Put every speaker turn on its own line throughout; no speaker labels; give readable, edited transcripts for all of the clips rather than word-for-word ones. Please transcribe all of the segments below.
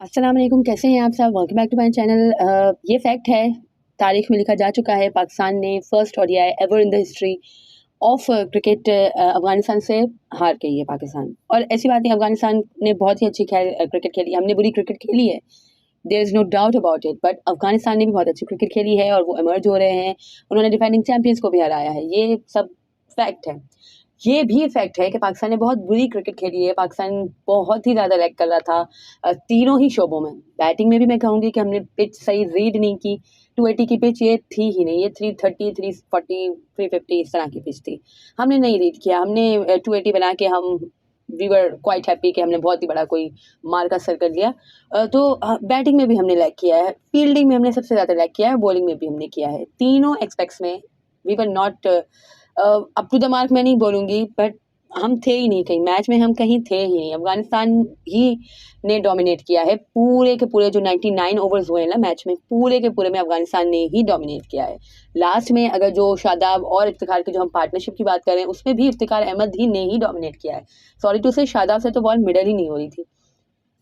अस्सलाम वालेकुम, कैसे हैं आप सब। Welcome back to my channel. ये फैक्ट है, तारीख में लिखा जा चुका है, पाकिस्तान ने first ODI ever in the history of cricket Afghanistan से हार गई है पाकिस्तान। और ऐसी बात नहीं, अफगानिस्तान ने बहुत ही अच्छी क्रिकेट खेली, हमने बुरी क्रिकेट खेली है, there is no doubt about it, but Afghanistan ने भी बहुत अच्छी क्रिकेट खेली है और वो इमर्ज हो रहे हैं। उन्होंने डिफेंडिंग चैंपियंस को भी हराया है, ये सब फैक्ट है। ये भी फैक्ट है कि पाकिस्तान ने बहुत बुरी क्रिकेट खेली है, पाकिस्तान बहुत ही ज़्यादा लैग कर रहा था तीनों ही शोबों में। बैटिंग में भी मैं कहूँगी कि हमने पिच सही रीड नहीं की, 280 की पिच ये थी ही नहीं, ये 330, 340, 350 इस तरह की पिच थी, हमने नहीं रीड किया। हमने 280 बना के हम वी वर क्वाइट हैप्पी कि हमने बहुत ही बड़ा कोई मार का सर कर लिया। बैटिंग में भी हमने लैग किया है, फील्डिंग में हमने सबसे ज़्यादा लैग किया है, बॉलिंग में भी हमने किया है। तीनों एस्पेक्ट्स में we were not up to the mark मैं नहीं बोलूँगी, बट हम थे ही नहीं कहीं मैच में, हम कहीं थे ही नहीं। अफगानिस्तान ही ने डोमिनेट किया है पूरे के पूरे, जो 99 ओवर्स हुए हैं ना मैच में, पूरे के पूरे में अफगानिस्तान ने ही डोमिनेट किया है। लास्ट में अगर जो शादाब और इफ्तिखार की जो हम पार्टनरशिप की बात करें, उसमें भी इफ्तिखार अहमद ही ने ही डोमिनेट किया है। सॉरी टू से, शादाब से तो बॉल मिडल ही नहीं हो रही थी,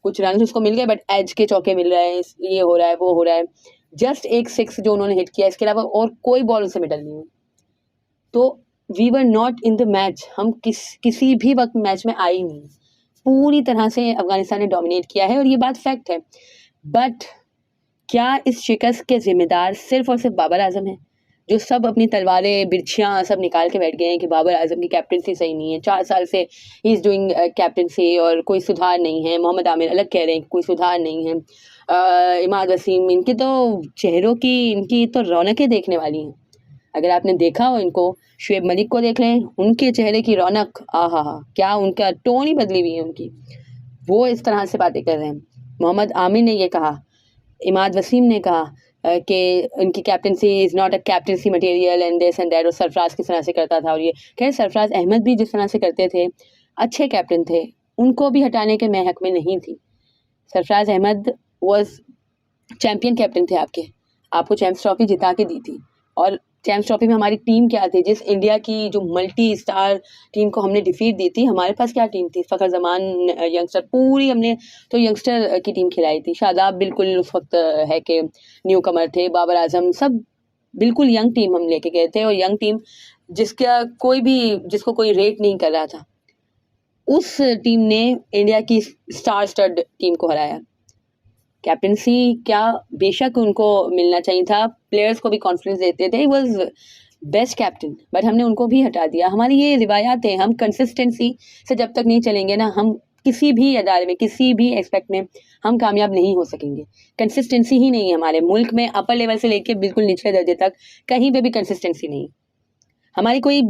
कुछ रन उसको मिल गए बट एज के चौके मिल रहे हैं, ये हो रहा है वो हो रहा है, जस्ट एक 6 जो उन्होंने हिट किया, इसके अलावा और कोई बॉल उनसे मिडल नहीं हुई। तो we were not in the match, हम किसी भी वक्त मैच में आए ही नहीं। पूरी तरह से अफगानिस्तान ने डोमिनेट किया है और ये बात फैक्ट है। बट क्या इस शिकस्त के जिम्मेदार सिर्फ और सिर्फ बाबर आजम है, जो सब अपनी तलवारें बिरछियाँ सब निकाल के बैठ गए हैं कि बाबर आजम की कैप्टनसी सही नहीं है, 4 साल से ही इज़ डूइंग कैप्टनसी और कोई सुधार नहीं है। मोहम्मद आमिर अलग कह रहे हैं कि कोई सुधार नहीं है। इमाद वसीम, इनके तो चेहरों की, इनकी तो रौनकें देखने वाली हैं। अगर आपने देखा हो इनको, शुएब मलिक को देख लें, उनके चेहरे की रौनक, आहा हा, क्या उनका टोन ही बदली हुई है उनकी, वो इस तरह से बातें कर रहे हैं। मोहम्मद आमिर ने ये कहा, इमाद वसीम ने कहा कि उनकी captaincy is not a captaincy material and this and that, और सरफराज किस तरह से करता था। और ये खैर सरफराज अहमद भी जिस तरह से करते थे, अच्छे कैप्टन थे, उनको भी हटाने के मैं हक में नहीं थी। Sarfaraz Ahmed was champion captain थे आपके, आपको चैम्पियंस ट्रॉफी जिता के दी थी। और चैम्पियंस ट्रॉफी में हमारी टीम क्या थी, जिस इंडिया की जो मल्टी स्टार टीम को हमने डिफीट दी थी, हमारे पास क्या टीम थी, फ़खर जमान यंगस्टर, पूरी हमने तो यंगस्टर की टीम खिलाई थी। शादाब बिल्कुल उस वक्त है कि न्यू कमर थे, बाबर आजम, सब बिल्कुल यंग टीम हम लेके गए थे, और यंग टीम जिसको कोई रेट नहीं कर रहा था, उस टीम ने इंडिया की स्टार स्टड टीम को हराया। कैप्टनसी क्या, बेशक उनको मिलना चाहिए था, प्लेयर्स को भी कॉन्फिडेंस देते थे, वॉज बेस्ट कैप्टन, बट हमने उनको भी हटा दिया। हमारी ये रिवायात है, हम कंसिस्टेंसी से जब तक नहीं चलेंगे ना, हम किसी भी अदारे में, किसी भी एस्पेक्ट में हम कामयाब नहीं हो सकेंगे। कंसिस्टेंसी ही नहीं है हमारे मुल्क में, अपर लेवल से लेके बिल्कुल निचले दर्जे तक कहीं पे भी कंसिस्टेंसी नहीं। हमारी कोई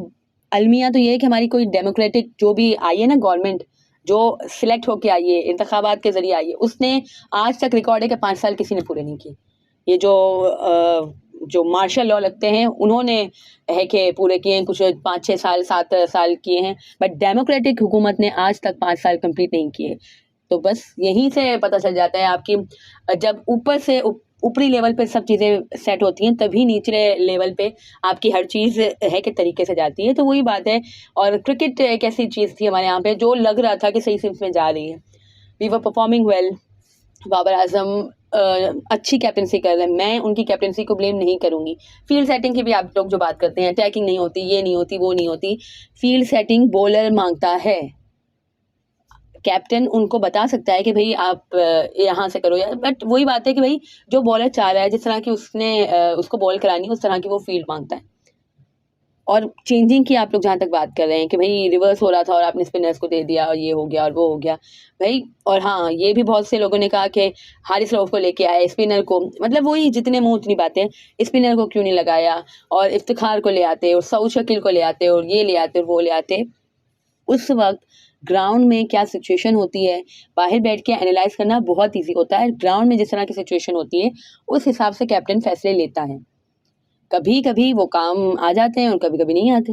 अलमिया तो ये है कि हमारी कोई डेमोक्रेटिक जो भी आई है ना गवर्नमेंट, जो सिलेक्ट होके आई है, इंतखाबात के ज़रिए आई है, उसने आज तक रिकॉर्ड है कि 5 साल किसी ने पूरे नहीं किए। ये जो मार्शल लॉ लगते हैं, उन्होंने है कि पूरे किए हैं, कुछ 5-6 साल 7 साल किए हैं, बट डेमोक्रेटिक हुकूमत ने आज तक 5 साल कंप्लीट नहीं किए। तो बस यहीं से पता चल जाता है आपकी, जब ऊपर से ऊपरी लेवल पे सब चीज़ें सेट होती हैं, तभी निचले लेवल पे आपकी हर चीज़ है कि तरीके से जाती है। तो वही बात है। और क्रिकेट एक ऐसी चीज़ थी हमारे यहाँ पे जो लग रहा था कि सही सिम्स में जा रही है, we were performing well. Babar Azam अच्छी कैप्टनसी कर रहे हैं, मैं उनकी कैप्टनसी को ब्लेम नहीं करूँगी। फील्ड सेटिंग की भी आप लोग जो बात करते हैं, अटैकिंग नहीं होती, ये नहीं होती, वो नहीं होती, फील्ड सेटिंग बॉलर मांगता है। कैप्टन उनको बता सकता है कि भाई आप यहाँ से करो, या बट वही बात है कि भाई जो बॉलर चाह रहा है, जिस तरह की उसको बॉल करानी है, उस तरह की वो फील्ड मांगता है। और चेंजिंग की आप लोग जहाँ तक बात कर रहे हैं कि भाई रिवर्स हो रहा था और आपने स्पिनर्स को दे दिया और ये हो गया और वो हो गया भाई। और हाँ, ये भी बहुत से लोगों ने कहा कि हारिस रऊफ को लेके आए, स्पिनर को, मतलब वही जितने मुंह उतनी बातें, स्पिनर को क्यों नहीं लगाया, और इफ्तिखार को ले आते, और सऊद शकील को ले आते, और ये ले आते और वो ले आते। उस वक्त ग्राउंड में क्या सिचुएशन होती है, बाहर बैठ के एनालाइज करना बहुत इजी होता है। ग्राउंड में जिस तरह की सिचुएशन होती है, उस हिसाब से कैप्टन फैसले लेता है। कभी कभी वो काम आ जाते हैं और कभी कभी नहीं आते।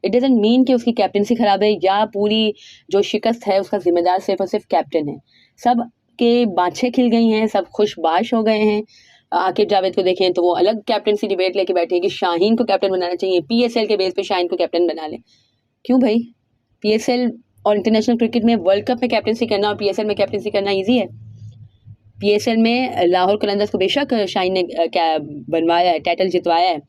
इट डजंट मीन कि उसकी कैप्टनसी खराब है या पूरी जो शिकस्त है उसका जिम्मेदार सिर्फ और सिर्फ कैप्टन है। सब के बाछें खिल गई हैं, सब खुशबाश हो गए हैं। आकिब जावेद को देखें तो वो अलग कैप्टनसी डिबेट लेके बैठे कि शाहीन को कैप्टन बनाना चाहिए, पीएसएल के बेस पे शाहीन को कैप्टन बना ले। क्यों भाई, पीएसएल और इंटरनेशनल क्रिकेट में वर्ल्ड कप में कैप्टनसी करना और पीएसएल में कैप्टनसी करना ईजी है? पीएसएल में लाहौर कलंदर्स को बेशक शाहीन ने क्या बनवाया है, टाइटल जितवाया है,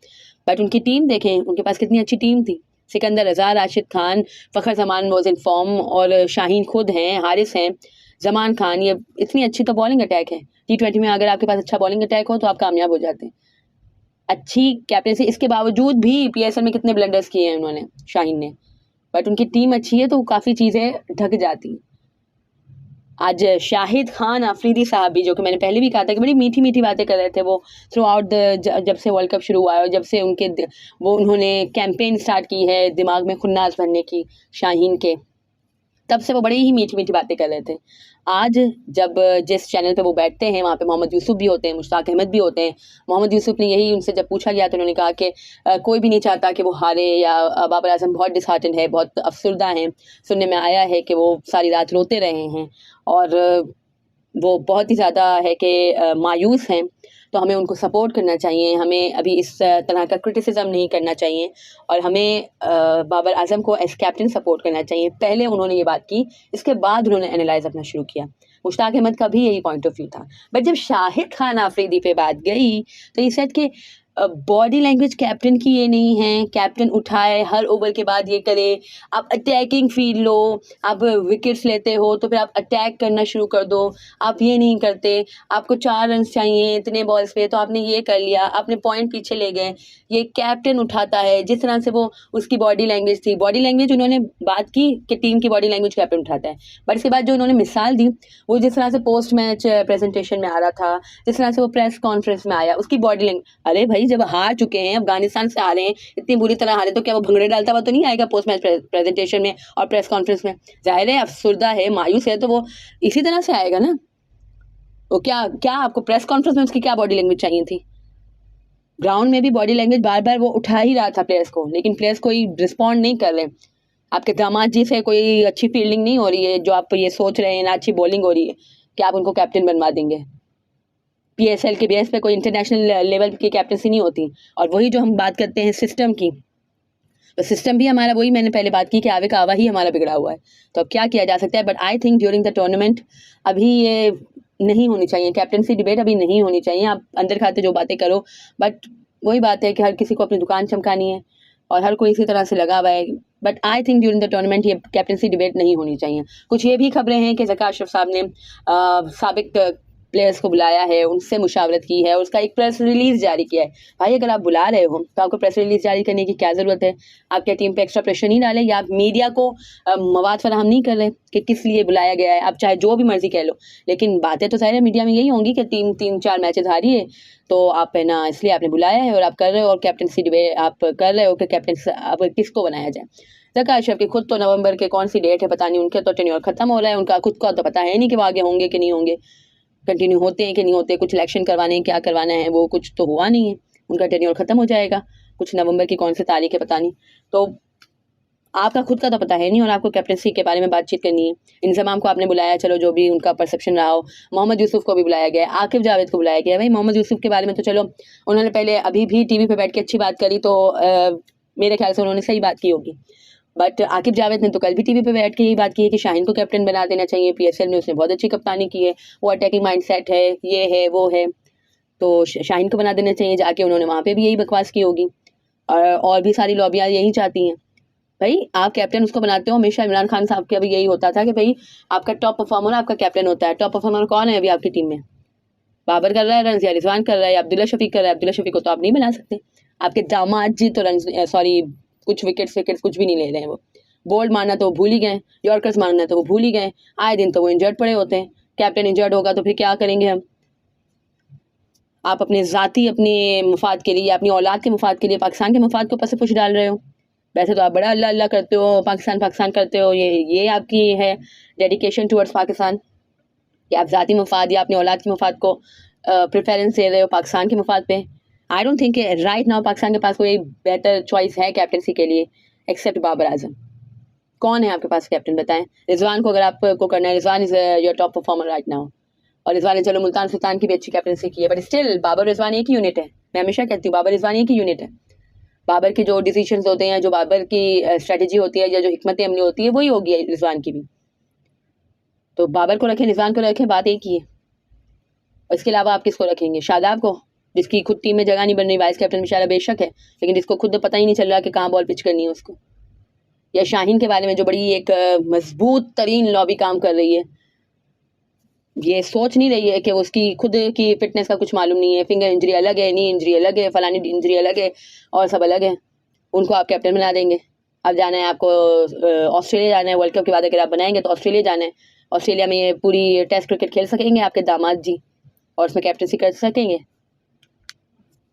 बट उनकी टीम देखें, उनके पास कितनी अच्छी टीम थी। Sikandar Raza, Rashid Khan, Fakhar Zaman was in form, और शाहीन खुद हैं, हारिस हैं, जमान खान, ये इतनी अच्छी तो बॉलिंग अटैक है। T20 में अगर आपके पास अच्छा बॉलिंग अटैक हो तो आप कामयाब हो जाते हैं। अच्छी कैप्टनसी, इसके बावजूद भी पीएसएल में कितने ब्लंडर्स किए हैं उन्होंने, शाहीन ने, बट उनकी टीम अच्छी है तो काफ़ी चीज़ें ढक जाती हैं। आज शाहिद खान अफरीदी साहब भी, जो कि मैंने पहले भी कहा था कि बड़ी मीठी मीठी बातें कर रहे थे वो थ्रू आउट जब से वर्ल्ड कप शुरू हुआ है, और जब से वो उन्होंने कैंपेन स्टार्ट की है दिमाग में खुन्नास भरने की शाहीन के, तब से वो बड़ी ही मीठी मीठी बातें कर रहे थे। आज जब जिस चैनल पे वो बैठते हैं वहाँ पे मोहम्मद यूसुफ भी होते हैं, मुश्ताक अहमद भी होते हैं। मोहम्मद यूसुफ ने यही उनसे जब पूछा गया तो उन्होंने कहा कि कोई भी नहीं चाहता कि वो हारे, या बाबर आजम बहुत डिसहार्टन है, बहुत अफसरदा हैं। सुनने में आया है कि वो सारी रात रोते रहे हैं और वो बहुत ही ज़्यादा है कि मायूस हैं। तो हमें उनको सपोर्ट करना चाहिए, हमें अभी इस तरह का क्रिटिसिज्म नहीं करना चाहिए, और हमें बाबर आजम को एज कैप्टन सपोर्ट करना चाहिए। पहले उन्होंने ये बात की, इसके बाद उन्होंने एनालाइज अपना शुरू किया। मुश्ताक अहमद का भी यही पॉइंट ऑफ व्यू था, बट जब शाहिद खान अफरीदी पे बात गई तो ये सेट कि बॉडी लैंग्वेज कैप्टन की ये नहीं है, कैप्टन उठाए हर ओवर के बाद ये करे, आप अटैकिंग फील्ड लो, आप विकेट्स लेते हो तो फिर आप अटैक करना शुरू कर दो, आप ये नहीं करते। आपको 4 रन चाहिए इतने बॉल्स पे तो आपने ये कर लिया, आपने पॉइंट पीछे ले गए। ये कैप्टन उठाता है, जिस तरह से वो उसकी बॉडी लैंग्वेज थी, बॉडी लैंग्वेज उन्होंने बात की कि टीम की बॉडी लैंग्वेज कैप्टन उठाता है, बट इसके बाद जो उन्होंने मिसाल दी, वो जिस तरह से पोस्ट मैच प्रेजेंटेशन में आ रहा था, जिस तरह से वो प्रेस कॉन्फ्रेंस में आया, उसकी बॉडी लैंग्वेज, अरे भाई जब हार चुके हैं, अफगानिस्तान से हारे हैं, इतनी बुरी तरह हारे, तो क्या वो भंगड़े डालता हुआ तो नहीं आएगा पोस्ट मैच प्रेजेंटेशन में और प्रेस कॉन्फ्रेंस में? जाहिर है अफसरदा है, मायूस है, तो वो इसी तरह से आएगा ना। वो क्या क्या आपको प्रेस कॉन्फ्रेंस में उसकी क्या बॉडी लैंग्वेज चाहिए थी? ग्राउंड में भी बॉडी लैंग्वेज बार बार वो उठा ही रहा था प्लेयर्स को, लेकिन प्लेयर्स कोई रिस्पॉन्ड नहीं कर रहे। आपके दामाद जी से कोई अच्छी फील्डिंग नहीं हो रही है, जो आप ये सोच रहे हैं, ना अच्छी बॉलिंग हो रही है कि आप उनको कैप्टन बनवा देंगे। पीएसएल के बेस पे कोई इंटरनेशनल लेवल की कैप्टनसी नहीं होती। और वही जो हम बात करते हैं सिस्टम की, तो सिस्टम भी हमारा वही, मैंने पहले बात की कि आवे का आवा ही हमारा बिगड़ा हुआ है, तो अब क्या किया जा सकता है। But I think during the tournament अभी ये नहीं होनी चाहिए, कैप्टनसी डिबेट अभी नहीं होनी चाहिए। आप अंदर खाते जो बातें करो, बट वही बात है कि हर किसी को अपनी दुकान चमकानी है और हर कोई इसी तरह से लगा हुआ है। But I think during the tournament ये कैप्टनसी डिबेट नहीं होनी चाहिए। कुछ ये भी खबरें हैं कि ज़का अशरफ साहब ने साबिक प्लेयर्स को बुलाया है, उनसे मुशावरत की है, उसका एक प्रेस रिलीज़ जारी किया है। भाई अगर आप बुला रहे हो तो आपको प्रेस रिलीज़ जारी करने की क्या ज़रूरत है? आप क्या टीम पे एक्स्ट्रा प्रेशर नहीं डालें, या आप मीडिया को मवाद फराहम नहीं कर रहे कि किस लिए बुलाया गया है? आप चाहे जो भी मर्जी कह लो, लेकिन बातें तो सारे मीडिया में यही होंगी कि टीम 3-4 मैचेस हारी है, तो आप है ना इसलिए आपने बुलाया है और आप कर रहे हो, और कैप्टनसी डिबेट आप कर रहे हो कि कैप्टन आप किसको बनाया जाए। ज़का अशरफ की खुद तो नवंबर के कौन सी डेट है पता नहीं, उनके तो टेन्योर खत्म हो रहा है, उनका खुद का तो पता है नहीं कि वो आगे होंगे कि नहीं होंगे, कंटिन्यू होते हैं कि नहीं होते, कुछ इलेक्शन करवाने हैं, क्या करवाना है, वो कुछ तो हुआ नहीं है, उनका टेन्योर खत्म हो जाएगा, कुछ नवंबर की कौन सी तारीख है पता नहीं। तो आपका खुद का तो पता है नहीं, और आपको कैप्टनसी के बारे में बातचीत करनी है। इंजमाम को आपने बुलाया, चलो जो भी उनका परसेप्शन रहा हो। मोहम्मद यूसुफ को भी बुलाया गया, आकिब जावेद को बुलाया गया। भाई मोहम्मद यूसुफ के बारे में तो चलो उन्होंने पहले अभी भी टीवी पे बैठ के अच्छी बात करी, तो मेरे ख्याल से उन्होंने सही बात की होगी। बट आकिब जावेद ने तो कल भी टीवी पे बैठ के यही बात की है कि शाहीन को कैप्टन बना देना चाहिए। पीएसएल में उसने बहुत अच्छी कप्तानी की है, वो अटैकिंग माइंडसेट है, ये है वो है, तो शाहीन को बना देना चाहिए। जाके उन्होंने वहाँ पे भी यही बकवास की होगी, और भी सारी लॉबियाँ यही चाहती हैं। भाई आप कैप्टन उसको बनाते हो, हमेशा इमरान खान साहब का भी यही होता था कि भाई आपका टॉप परफॉर्मर आपका कैप्टन होता है। टॉप परफॉर्मर कौन है अभी आपकी टीम में? बाबर कर रहा है रन, या रिजवान कर रहा है, या अब्दुल्ला शफीक कर रहा है? अब्दुल्ला शफीक को तो आप नहीं बना सकते। आपके दामाद जी तो रन सॉरी कुछ विकेट्स कुछ भी नहीं ले रहे हैं। वो बोल्ड मारना तो वो भूल ही गए, यॉर्कर्स मारना तो वो भूल ही गए, आए दिन तो वो इंजर्ड पड़े होते हैं। कैप्टन इंजर्ड होगा तो फिर क्या करेंगे हम? आप अपने ज़ाती अपने मुफाद के लिए, अपनी औलाद के मुफाद के लिए पाकिस्तान के मुफाद को ऊपर से पुश डाल रहे हो। वैसे तो आप बड़ा अल्लाह अल्लाह करते हो, पाकिस्तान पाकिस्तान करते हो, ये आपकी है डेडिकेशन टुवर्ड्स पाकिस्तान, कि आप ज़ाती मुफाद या अपनी औलाद के मुफाद को प्रेफरेंस दे रहे हो पाकिस्तान के मुफाद पे। I don't think right now Pakistan के पास कोई बेटर चॉइस है कैप्टनसी के लिए एक्सेप्ट बाबर आजम। कौन है आपके पास कैप्टन बताएं? रिजवान को अगर आपको करना है, Rizwan is your top performer right now, और रिजवान ने चलो मुल्तान सुल्तान की भी अच्छी कैप्टनसी की है, बट स्टिल बाबर रिजवान एक ही यूनिट है। मैं हमेशा कहती हूँ बाबर रिजवान एक ही यूनिट है। बाबर के जो डिसीजंस होते हैं, जो बाबर की स्ट्रेटजी होती है, या जो हिकमत अमली होती है, वही होगी रिजवान की भी। तो बाबर को रखें, रिजवान को रखें, बात एक ही है। इसके अलावा आप किसको रखेंगे? शादाब को, जिसकी खुद टीम में जगह नहीं बन रही, वाइस कैप्टन में शादाब बेशक है, लेकिन जिसको खुद पता ही नहीं चल रहा कि कहाँ बॉल पिच करनी है उसको। या शाहीन के बारे में जो बड़ी एक मजबूत तरीन लॉबी काम कर रही है, ये सोच नहीं रही है कि उसकी खुद की फिटनेस का कुछ मालूम नहीं है, फिंगर इंजरी अलग है, नी इंजरी अलग है, फलानी इंजरी अलग है और सब अलग है, उनको आप कैप्टन बना देंगे। अब जाना है आपको ऑस्ट्रेलिया जाना है, वर्ल्ड कप के बाद अगर आप बनाएंगे तो ऑस्ट्रेलिया जाना है। ऑस्ट्रेलिया में ये पूरी टेस्ट क्रिकेट खेल सकेंगे आपके दामाद जी, और उसमें कैप्टनसी कर सकेंगे।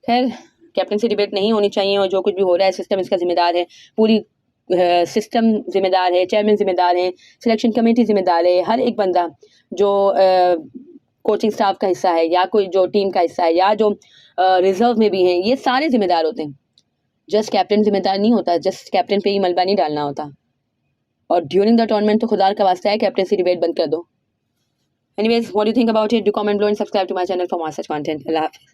खैर, कैप्टनसी डिबेट नहीं होनी चाहिए, और जो कुछ भी हो रहा है सिस्टम इसका जिम्मेदार है, पूरी सिस्टम जिम्मेदार है, चेयरमैन जिम्मेदार है, सिलेक्शन कमेटी जिम्मेदार है, हर एक बंदा जो कोचिंग स्टाफ का हिस्सा है या कोई जो टीम का हिस्सा है या जो रिजर्व में भी हैं, ये सारे जिम्मेदार होते हैं। जस्ट कैप्टन जिम्मेदार नहीं होता, जस्ट कैप्टन पे ही मलबा नहीं डालना होता। और ड्यूरिंग द टूर्नामेंट तो खुदा का वास्ता है कैप्टनसी डिबेट बंद कर दो। Anyways, what do you think about it? Do comment below and subscribe to my channel for more such content. अल्लाह हाफिज़।